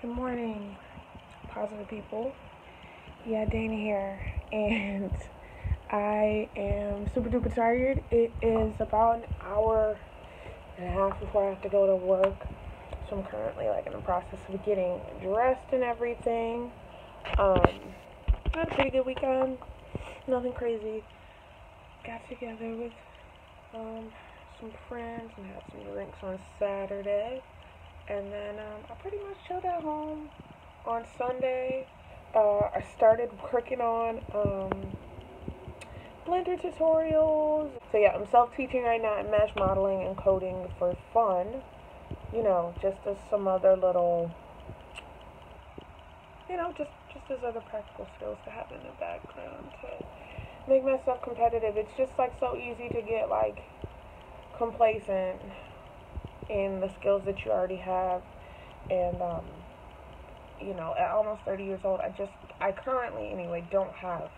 Good morning, positive people. Yeah, Dana here, and I am super duper tired. It is about an hour and a half before I have to go to work, so I'm currently in the process of getting dressed and everything. Um, I had a pretty good weekend, nothing crazy. Got together with some friends and had some drinks on Saturday, and then I pretty much chilled at home on Sunday. I started working on Blender tutorials. So yeah, I'm self-teaching right now in mesh modeling and coding for fun. Just as some other little, just as other practical skills to have in the background to make myself competitive. It's just so easy to get complacent in the skills that you already have, and at almost 30 years old, I currently, anyway, don't have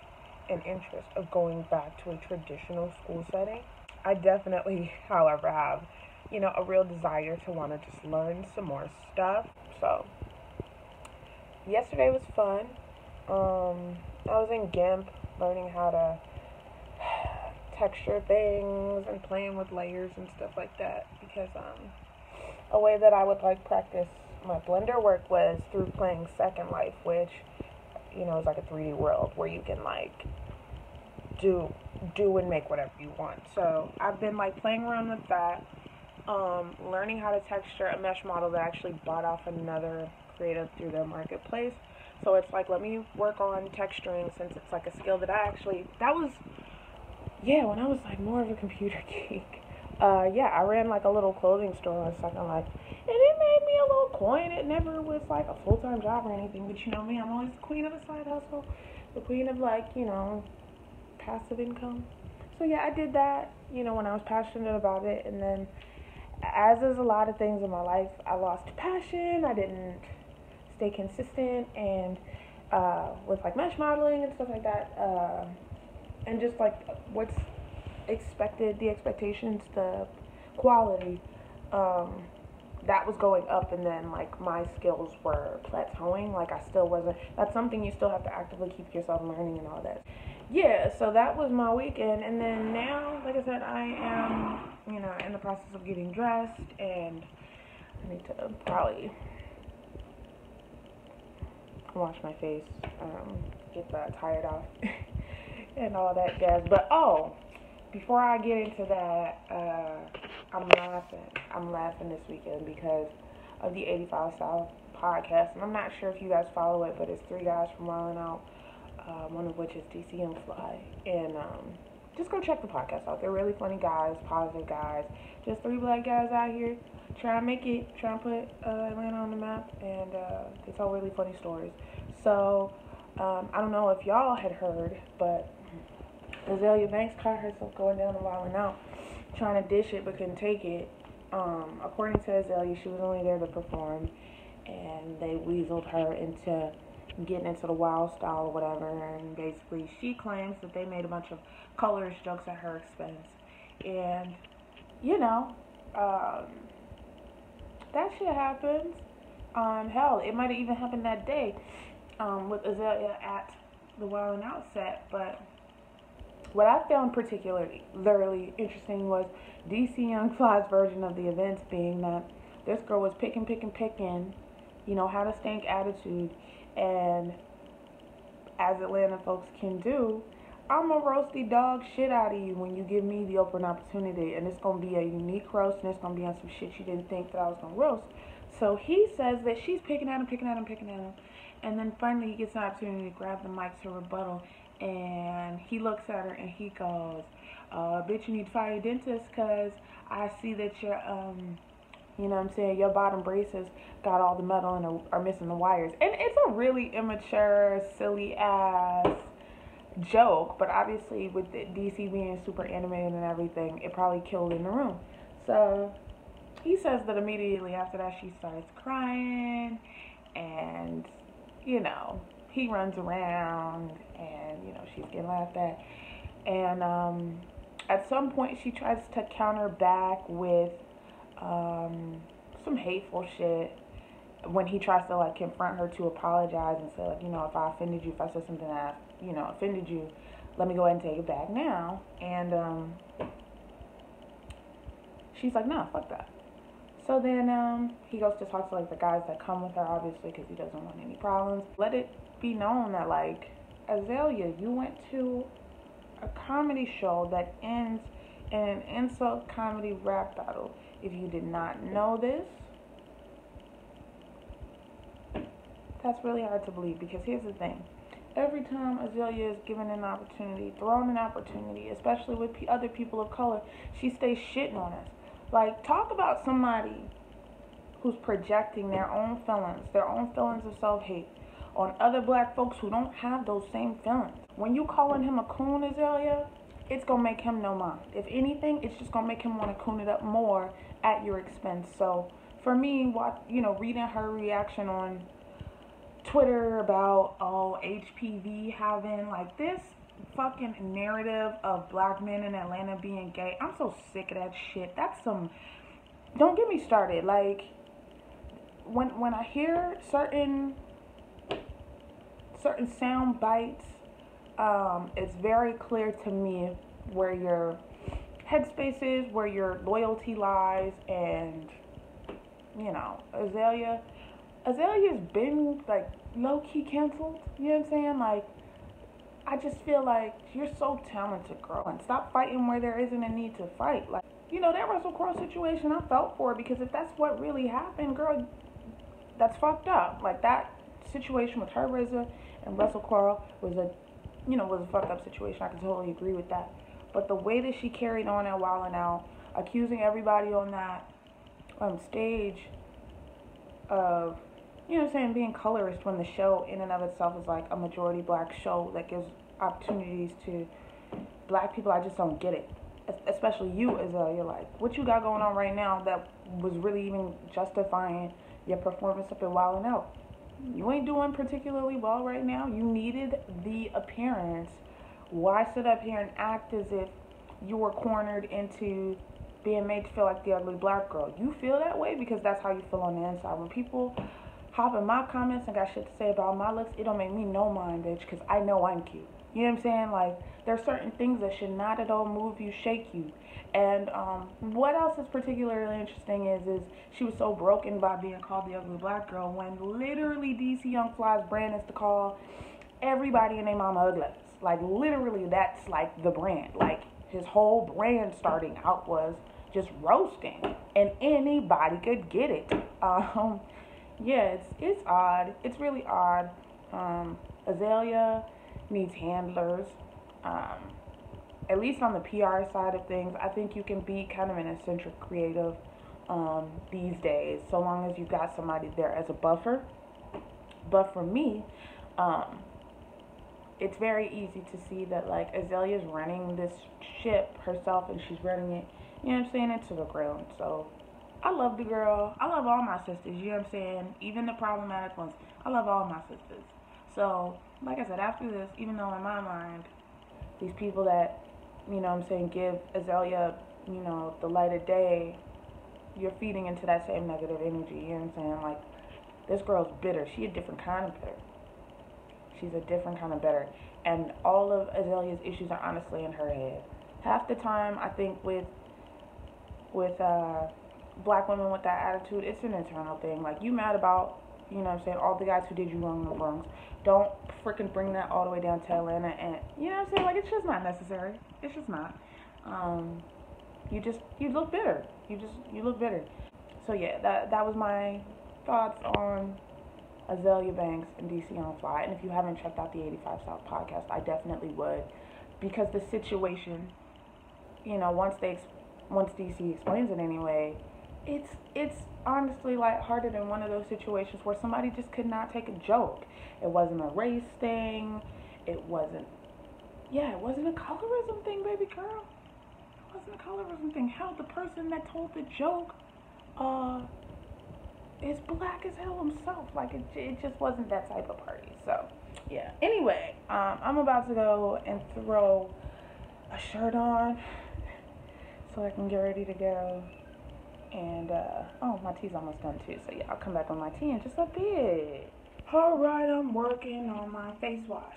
an interest of going back to a traditional school setting. I definitely, however, have, a real desire to want to just learn some more stuff. So, yesterday was fun. I was in GIMP learning how to texture things and playing with layers and stuff like that because a way that I would practice my Blender work was through playing Second Life, which is like a 3D world where you can do and make whatever you want. So I've been playing around with that, learning how to texture a mesh model that I actually bought off another creative through their marketplace. So it's let me work on texturing, since it's a skill that when I was more of a computer geek. I ran a little clothing store on Second Life, and it made me a little coin. It never was a full-time job or anything, but you know me, I'm always the queen of a side hustle, the queen of passive income. So yeah, I did that, when I was passionate about it, and then as is a lot of things in my life, I lost passion. I didn't stay consistent, and with mesh modeling and stuff like that, and just what's expected, the expectations, the quality, that was going up, and then my skills were plateauing. I still wasn't. That's something you still have to actively keep yourself learning and all that. Yeah, so that was my weekend, and then now, like I said, I am in the process of getting dressed, and I need to probably wash my face, get the tired off, and all that jazz. But before I get into that, I'm laughing this weekend because of the 85 South podcast, and I'm not sure if you guys follow it, but it's three guys from Wildin' Out, one of which is DC and Fly, and just go check the podcast out. They're really funny guys, positive guys, just three black guys out here trying to make it, trying to put Atlanta on the map, and they tell really funny stories. So I don't know if y'all had heard, but Azealia Banks caught herself going down the Wildin' Out, trying to dish it but couldn't take it. According to Azealia, she was only there to perform, and they weaseled her into getting into the wild style or whatever, and basically she claims that they made a bunch of colorist jokes at her expense. And, that shit happens. Hell, it might have even happened that day with Azealia at the Wildin' Out set, but what I found particularly interesting was DC Young Fly's version of the events, being that this girl was picking, had a stank attitude, and as Atlanta folks can do, I'm a roasty dog shit out of you when you give me the open opportunity, and it's going to be a unique roast, and it's going to be on some shit you didn't think that I was going to roast. So he says that she's picking at him, and then finally he gets an opportunity to grab the mic to rebuttal, and he looks at her and he goes, bitch, you need to fire your dentist, because I see that you're, your bottom braces got all the metal and are missing the wires. And it's a really immature, silly ass joke, but obviously with DC being super animated and everything, it probably killed in the room. So he says that immediately after that she starts crying, and he runs around, and she's getting laughed at, and at some point she tries to counter back with some hateful shit, when he tries to like confront her to apologize and say like, you know, if I offended you, if I said something that, you know, offended you, let me go ahead and take it back now. And she's like, no, fuck that. So then he goes to talk to like the guys that come with her, obviously, because he doesn't want any problems. Let it be known that like, Azalea, you went to a comedy show that ends in an insult comedy rap battle. If you did not know this, that's really hard to believe, because here's the thing. Every time Azalea is given an opportunity, thrown an opportunity, especially with other people of color, she stays shitting on us. Like, talk about somebody who's projecting their own feelings of self-hate on other black folks who don't have those same feelings. When you calling him a coon, Azalea, it's going to make him no mind. If anything, it's just going to make him want to coon it up more at your expense. So, for me, reading her reaction on Twitter about, HPV having, like, this fucking narrative of black men in Atlanta being gay. I'm so sick of that shit. That's some... Don't get me started. Like, when I hear certain sound bites, it's very clear to me where your headspace is, where your loyalty lies, and, you know, Azalea's been, like, low-key canceled, you know what I'm saying? Like, I just feel like you're so talented, girl, and stop fighting where there isn't a need to fight. Like, you know, that Russell Crowe situation, I felt for it, because if that's what really happened, girl, that's fucked up. Like, that situation with her, RZA, and Russell Crowe was a fucked up situation. I can totally agree with that. But the way that she carried on at Wild 'N Out, accusing everybody on that stage of, you know what I'm saying, being colorist, when the show in and of itself is like a majority black show that gives opportunities to black people, I just don't get it. Especially you, Azalea. Like, what you got going on right now that was really even justifying your performance up at Wild 'N Out? You ain't doing particularly well right now. You needed the appearance. Why sit up here and act as if you were cornered into being made to feel like the ugly black girl? You feel that way because that's how you feel on the inside. When people hop in my comments and got shit to say about my looks, it don't make me no mind, bitch, because I know I'm cute. You know what I'm saying? Like, there's certain things that should not at all move you, shake you. And what else is particularly interesting is she was so broken by being called the ugly black girl, when literally DC Young Fly's brand is to call everybody and their mama ugly. Like, literally, that's like the brand. Like, his whole brand starting out was just roasting, and anybody could get it. Yeah, it's odd. It's really odd. Azalea needs handlers. At least on the PR side of things, I think you can be kind of an eccentric creative these days, so long as you got somebody there as a buffer. But for me, it's very easy to see that, like, Azalea's running this ship herself, and she's running it, you know what I'm saying, into the ground. So I love the girl. I love all my sisters, you know what I'm saying? Even the problematic ones. I love all my sisters. So, like I said, after this, even though in my mind, these people that, you know what I'm saying, give Azalea, you know, the light of day, you're feeding into that same negative energy, you know what I'm saying? Like, this girl's bitter. She a different kind of bitter. She's a different kind of bitter. And all of Azalea's issues are honestly in her head. Half the time, I think with black women with that attitude, it's an internal thing. Like, you mad about, you know what I'm saying, all the guys who did you wrong in the Bronx. Don't freaking bring that all the way down to Atlanta, and, you know what I'm saying, like, it's just not necessary. It's just not. You look bitter. You look bitter. So yeah, that was my thoughts on Azalea Banks and DC Young Fly. And if you haven't checked out the 85 South podcast, I definitely would, because the situation, you know, once DC explains it anyway, it's honestly lighthearted in one of those situations where somebody just could not take a joke. It wasn't a race thing. It wasn't a colorism thing, baby girl. It wasn't a colorism thing. Hell, the person that told the joke is black as hell himself. Like, it just wasn't that type of party. So, yeah. Anyway, I'm about to go and throw a shirt on so I can get ready to go And, oh, my tea's almost done too. So, yeah, I'll come back on my tea in just a bit. Alright, I'm working on my face wash.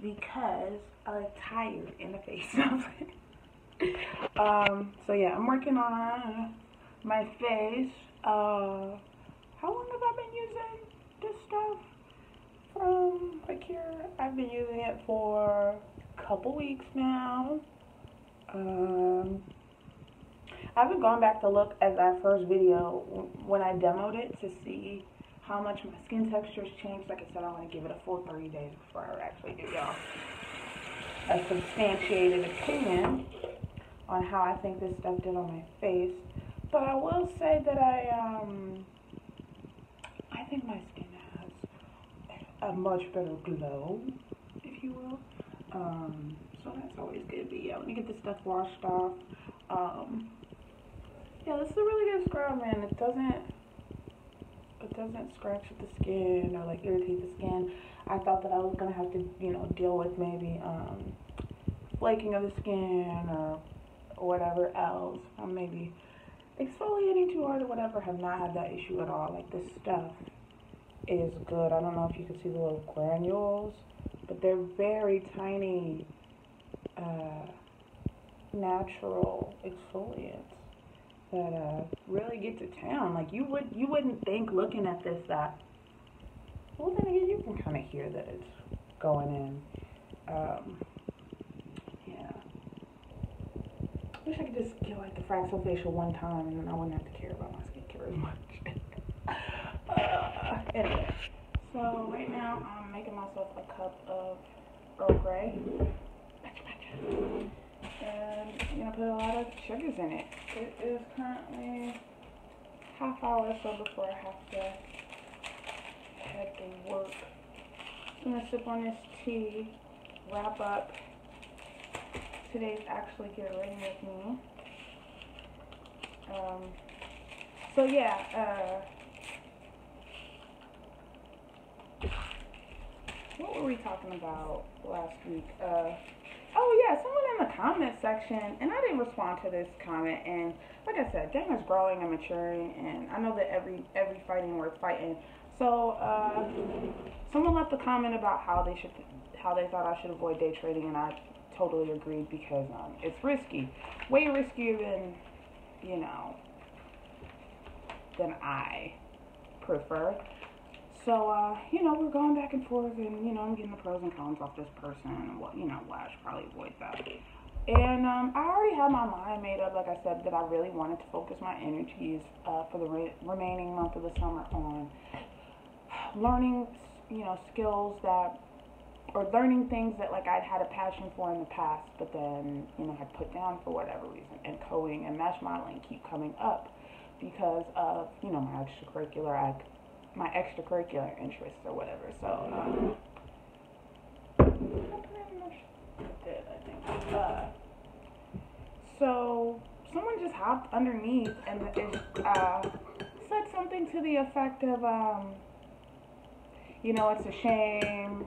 Because I look tired in the face. So, yeah, I'm working on my face. How long have I been using this stuff from Acure? I've been using it for a couple weeks now. I haven't gone back to look at that first video when I demoed it to see how much my skin texture's changed. Like I said, I want to give it a full 30 days before I actually give y'all a substantiated opinion on how I think this stuff did on my face. But I will say that I think my skin has a much better glow, if you will. So that's always good. But yeah, let me get this stuff washed off. Yeah, this is a really good scrub, man. It doesn't scratch at the skin or like irritate the skin. I thought that I was gonna have to, deal with maybe flaking of the skin or whatever else. Or maybe exfoliating too hard or whatever. Have not had that issue at all. Like, this stuff is good. I don't know if you can see the little granules, but they're very tiny natural exfoliants that really get to town. Like, you wouldn't think looking at this that, well, then again, you can kind of hear that it's going in. Yeah. Wish I could just get like the Fraxel facial one time and then I wouldn't have to care about my skincare as much. Anyway, so right now I'm making myself a cup of Earl Grey. And I'm going to put a lot of sugars in it. It is currently half hour or so before I have to head to work. I'm going to sip on this tea, wrap up today's Actually Get Ready With Me. So yeah, what were we talking about last week? Oh yeah, someone in the comment section, and I didn't respond to this comment, and like I said, Dana's growing and maturing, and I know that every fighting worth fighting. So someone left a comment about how they thought I should avoid day trading, and I totally agreed because it's risky, way riskier than than I prefer. So, we're going back and forth, and, I'm getting the pros and cons off this person, and why I should probably avoid that. And I already had my mind made up, like I said, that I really wanted to focus my energies for the remaining month of the summer on learning, skills or learning things that, like, I'd had a passion for in the past, but then, I'd put down for whatever reason. And coding and mesh modeling keep coming up because of, my extracurricular interests or whatever. So, I pretty much did, I think. So, someone just hopped underneath and said something to the effect of, it's a shame,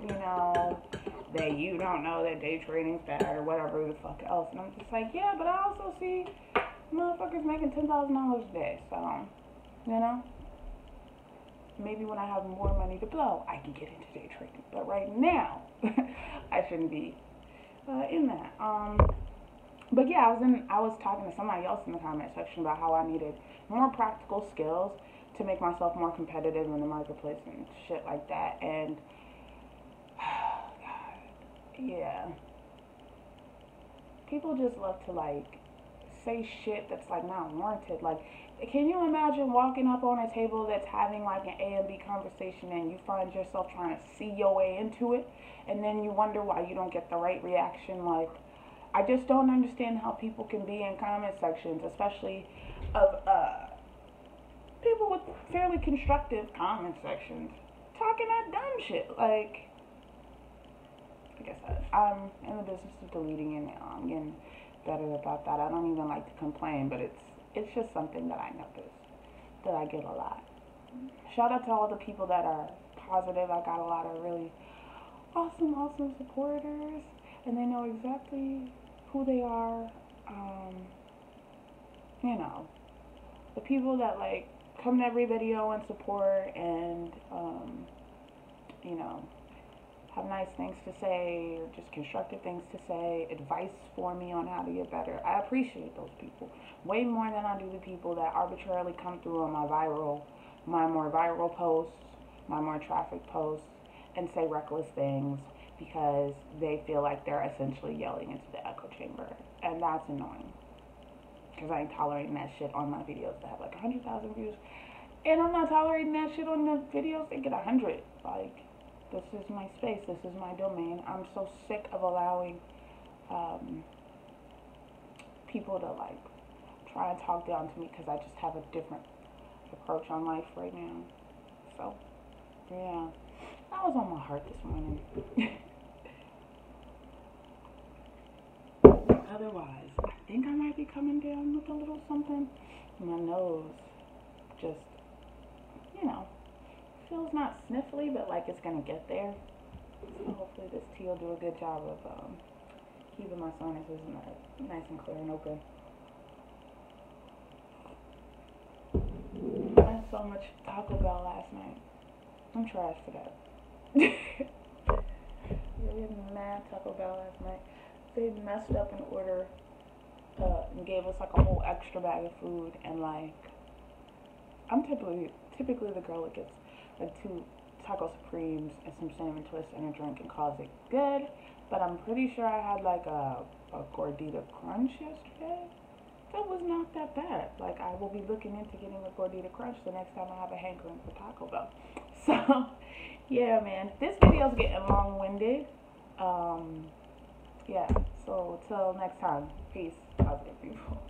that you don't know that day trading's bad or whatever the fuck else. And I'm just like, yeah, but I also see motherfuckers making $10,000 a day. So, maybe when I have more money to blow, I can get into day trading. But right now, I shouldn't be in that. But yeah, I was talking to somebody else in the comment section about how I needed more practical skills to make myself more competitive in the marketplace and shit like that. And God, yeah, people just love to like say shit that's like not warranted. Like, can you imagine walking up on a table that's having like an A and B conversation and you find yourself trying to see your way into it, and then you wonder why you don't get the right reaction? Like, I just don't understand how people can be in comment sections, especially of people with fairly constructive comment sections, talking that dumb shit. Like I said, I'm in the business of deleting it now. I'm getting better about that. I don't even like to complain, but it's just something that I notice that I get a lot. Shout out to all the people that are positive. I got a lot of really awesome supporters, and they know exactly who they are. the people that like come to every video and support and you know, have nice things to say or just constructive things to say, advice for me on how to get better. I appreciate those people way more than I do the people that arbitrarily come through on my more viral posts, my more traffic posts, and say reckless things because they feel like they're essentially yelling into the echo chamber. And that's annoying because I ain't tolerating that shit on my videos that have like 100,000 views. And I'm not tolerating that shit on the videos that get 100. Like, this is my space. This is my domain. I'm so sick of allowing people to like try and talk down to me because I just have a different approach on life right now. So, yeah, that was on my heart this morning. Otherwise, I think I might be coming down with a little something. My nose just, you know, feels not sniffly, but like it's gonna get there. So hopefully this tea will do a good job of keeping my sinuses nice and clear and open. I had so much Taco Bell last night. I'm trash for that. Yeah, we had mad Taco Bell last night. They messed up an order and gave us like a whole extra bag of food, and like I'm typically the girl that gets like 2 taco supremes and some cinnamon twists and a drink and calls it good. But I'm pretty sure I had like a gordita crunch yesterday. That was not that bad. Like, I will be looking into getting a gordita crunch the next time I have a hankering for Taco Bell. So, yeah, man. This video's getting long-winded. Yeah, so till next time. Peace, positive people.